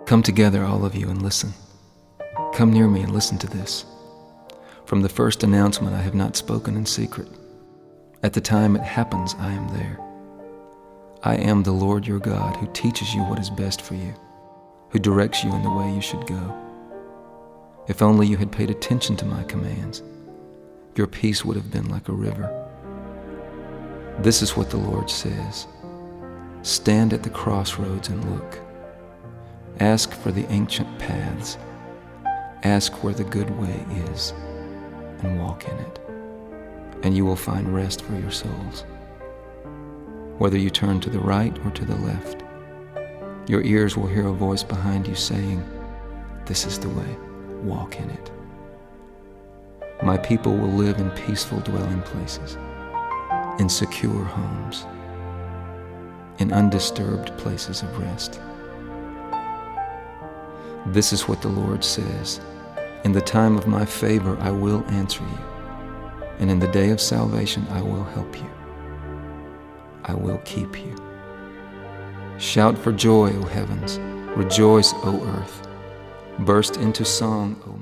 Come together, all of you, and listen. Come near me and listen to this. From the first announcement, I have not spoken in secret. At the time it happens, I am there. I am the Lord your God, who teaches you what is best for you, who directs you in the way you should go. If only you had paid attention to my commands, your peace would have been like a river. This is what the Lord says. Stand at the crossroads and look. Ask for the ancient paths. Ask where the good way is, and walk in it, and you will find rest for your souls. Whether you turn to the right or to the left, your ears will hear a voice behind you saying, "This is the way, walk in it." My people will live in peaceful dwelling places, in secure homes, in undisturbed places of rest. This is what the Lord says. In the time of my favor, I will answer you, and in the day of salvation, I will help you. I will keep you. Shout for joy, O heavens. Rejoice, O earth. Burst into song, O